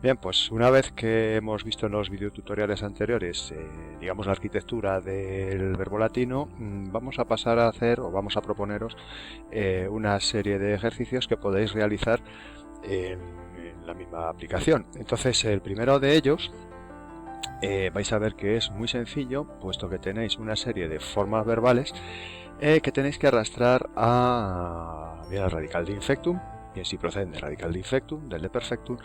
Bien, pues una vez que hemos visto en los videotutoriales anteriores, digamos, la arquitectura del verbo latino, vamos a pasar a hacer, o vamos a proponeros, una serie de ejercicios que podéis realizar en la misma aplicación. Entonces, el primero de ellos, vais a ver que es muy sencillo, puesto que tenéis una serie de formas verbales que tenéis que arrastrar bien al radical de infectum, bien si proceden del radical de infectum, del de perfectum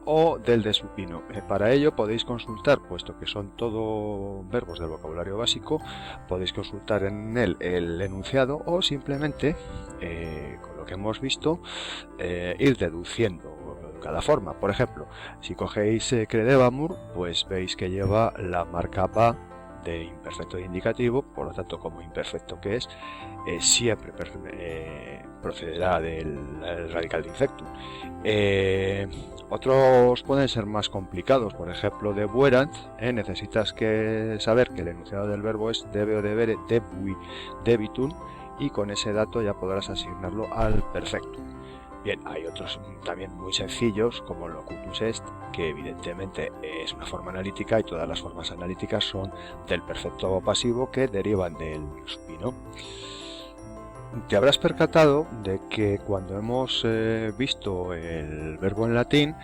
o del de supino. Para ello podéis consultar, puesto que son todo verbos del vocabulario básico, podéis consultar en él el enunciado o simplemente, con lo que hemos visto, ir deduciendo cada forma. Por ejemplo, si cogéis credevamur, pues veis que lleva la marca va de imperfecto de indicativo, por lo tanto, como imperfecto que es, siempre procederá del radical de infectum. Otros pueden ser más complicados, por ejemplo, debuerant, necesitas saber que el enunciado del verbo es debe o debere, debui, debitum, y con ese dato ya podrás asignarlo al perfecto. Bien, hay otros también muy sencillos, como locutus est, que evidentemente es una forma analítica y todas las formas analíticas son del perfecto pasivo que derivan del supino. Te habrás percatado de que cuando hemos visto el verbo en latín,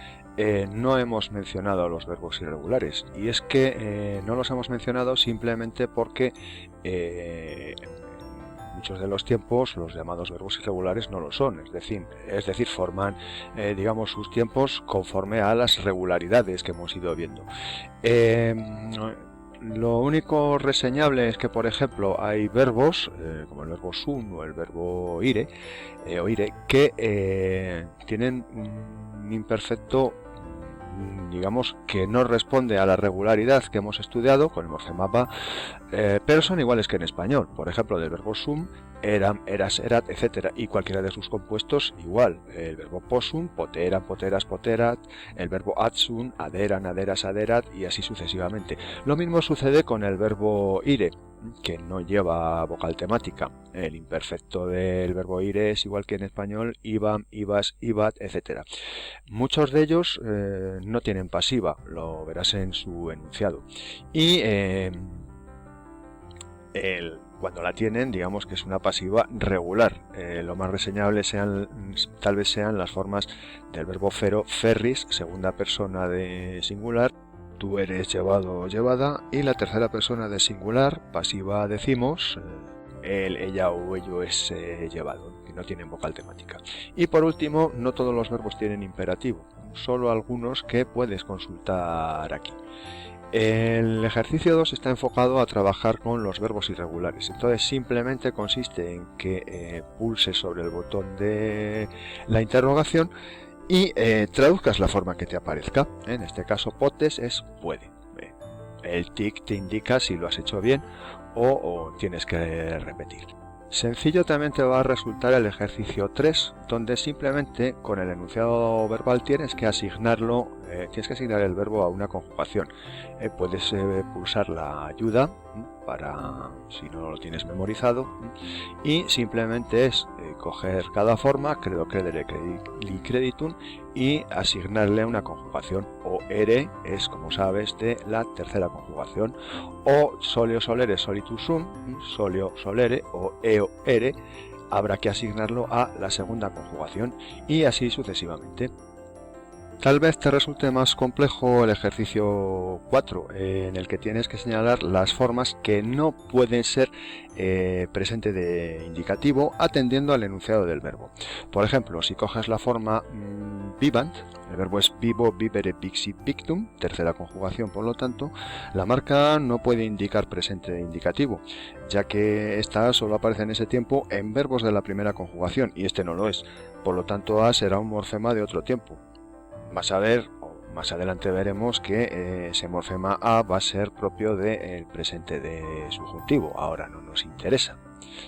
no hemos mencionado los verbos irregulares, y es que no los hemos mencionado simplemente porque muchos de los tiempos los llamados verbos irregulares no lo son, es decir, forman digamos sus tiempos conforme a las regularidades que hemos ido viendo. Lo único reseñable es que, por ejemplo, hay verbos como el verbo sum o el verbo ire que tienen un imperfecto, digamos, que no responde a la regularidad que hemos estudiado con el morfema va, pero son iguales que en español. Por ejemplo, del verbo sum, eram, eras, erat, etc. Y cualquiera de sus compuestos igual. El verbo possum, poteran, poteras, poterat. El verbo adsum, aderan, aderas, aderat, y así sucesivamente. Lo mismo sucede con el verbo ire, que no lleva vocal temática. El imperfecto del verbo ire es igual que en español, ibam, ibas, ibat, etc. Muchos de ellos no tienen pasiva, lo verás en su enunciado. Y cuando la tienen, digamos que es una pasiva regular. Lo más reseñable tal vez sean las formas del verbo fero, ferris, segunda persona de singular, tú eres llevado o llevada, y la tercera persona de singular, pasiva decimos, él, ella o ello es llevado, que no tienen vocal temática. Y por último, no todos los verbos tienen imperativo, solo algunos que puedes consultar aquí. El ejercicio 2 está enfocado a trabajar con los verbos irregulares, entonces simplemente consiste en que pulses sobre el botón de la interrogación y traduzcas la forma que te aparezca. En este caso potes es puede. El tic te indica si lo has hecho bien o tienes que repetir. Sencillo también te va a resultar el ejercicio 3, donde simplemente con el enunciado verbal tienes que asignar el verbo a una conjugación. Puedes pulsar la ayuda para si no lo tienes memorizado, y simplemente es coger cada forma, credo, credere, creditum, y asignarle una conjugación. O ere es, como sabes, de la tercera conjugación, o soleo solere solitus sum, soleo solere, o eo ere, habrá que asignarlo a la segunda conjugación, y así sucesivamente. Tal vez te resulte más complejo el ejercicio 4, en el que tienes que señalar las formas que no pueden ser presente de indicativo atendiendo al enunciado del verbo. Por ejemplo, si coges la forma vivant, el verbo es vivo, vivere, vixit, victum, tercera conjugación, por lo tanto, la marca no puede indicar presente de indicativo, ya que esta solo aparece en ese tiempo en verbos de la primera conjugación, y este no lo es. Por lo tanto, a será un morfema de otro tiempo. Más adelante veremos que ese morfema a va a ser propio del presente de subjuntivo, ahora no nos interesa.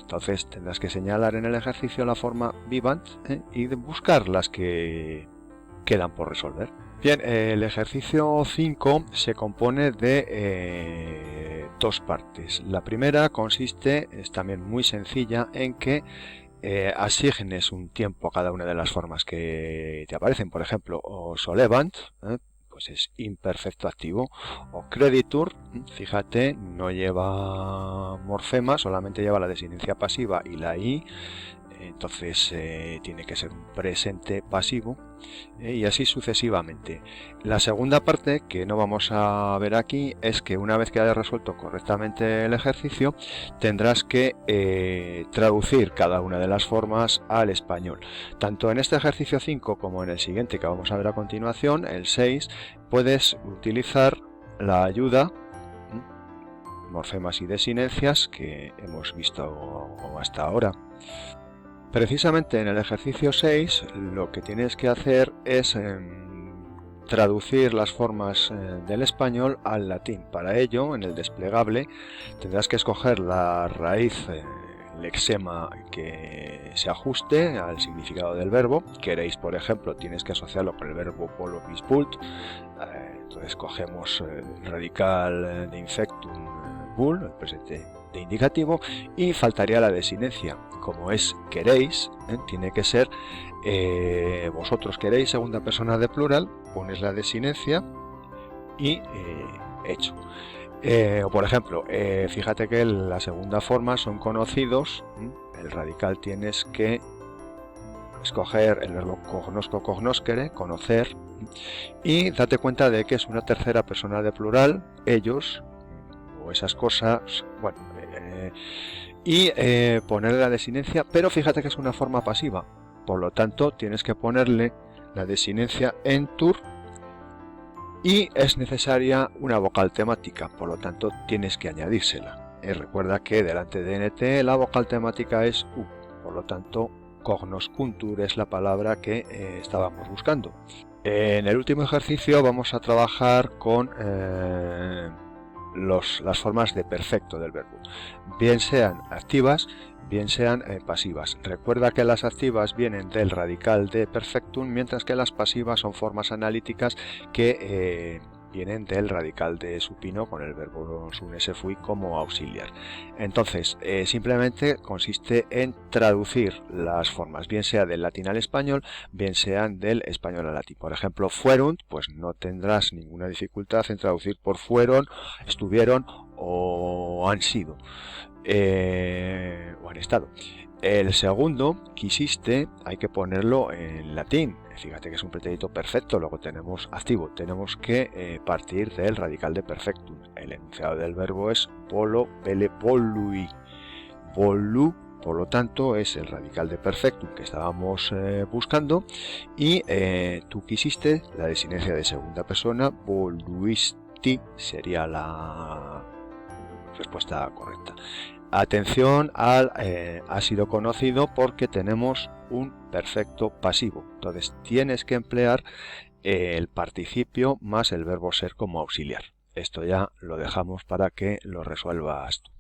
Entonces tendrás que señalar en el ejercicio la forma vivant y buscar las que quedan por resolver. Bien, el ejercicio 5 se compone de dos partes. La primera consiste, es también muy sencilla, en que asignes un tiempo a cada una de las formas que te aparecen. Por ejemplo, o solevant, pues es imperfecto activo. O creditur, fíjate, no lleva morfema, solamente lleva la desinencia pasiva y la i, entonces tiene que ser un presente pasivo, y así sucesivamente. La segunda parte, que no vamos a ver aquí, es que una vez que hayas resuelto correctamente el ejercicio, tendrás que traducir cada una de las formas al español. Tanto en este ejercicio 5 como en el siguiente que vamos a ver a continuación, el 6, puedes utilizar la ayuda morfemas y desinencias que hemos visto hasta ahora. Precisamente en el ejercicio 6 lo que tienes que hacer es traducir las formas del español al latín. Para ello, en el desplegable, tendrás que escoger la raíz lexema que se ajuste al significado del verbo. Queréis, por ejemplo, tienes que asociarlo con el verbo polo bis vult. Entonces cogemos el radical de infectum vul, el presente de indicativo, y faltaría la desinencia. Como es queréis, tiene que ser vosotros queréis, segunda persona de plural, pones la desinencia y hecho. O por ejemplo, fíjate que la segunda forma son conocidos, el radical tienes que escoger el verbo cognosco, cognoscere, conocer, y date cuenta de que es una tercera persona de plural, ellos o esas cosas, bueno, y ponerle la desinencia, pero fíjate que es una forma pasiva, por lo tanto tienes que ponerle la desinencia en tur, y es necesaria una vocal temática, por lo tanto tienes que añadírsela. Recuerda que delante de nt la vocal temática es u, por lo tanto cognoscuntur es la palabra que estábamos buscando. En el último ejercicio vamos a trabajar con las formas de perfecto del verbo, bien sean activas, bien sean pasivas. Recuerda que las activas vienen del radical de perfectum, mientras que las pasivas son formas analíticas que vienen del radical de supino con el verbo sun esse fui como auxiliar. Entonces, simplemente consiste en traducir las formas, bien sea del latín al español, bien sean del español al latín. Por ejemplo, fuerunt, pues no tendrás ninguna dificultad en traducir por fueron, estuvieron o han sido, o han estado. El segundo, quisiste, hay que ponerlo en latín. Fíjate que es un pretérito perfecto, luego tenemos activo. Tenemos que partir del radical de perfectum. El enunciado del verbo es volo, vele, volui. Volu, por lo tanto, es el radical de perfectum que estábamos buscando. Y tú quisiste, la desinencia de segunda persona, voluisti, sería la respuesta correcta. Atención al ha sido conocido, porque tenemos un perfecto pasivo. Entonces tienes que emplear el participio más el verbo ser como auxiliar. Esto ya lo dejamos para que lo resuelvas tú.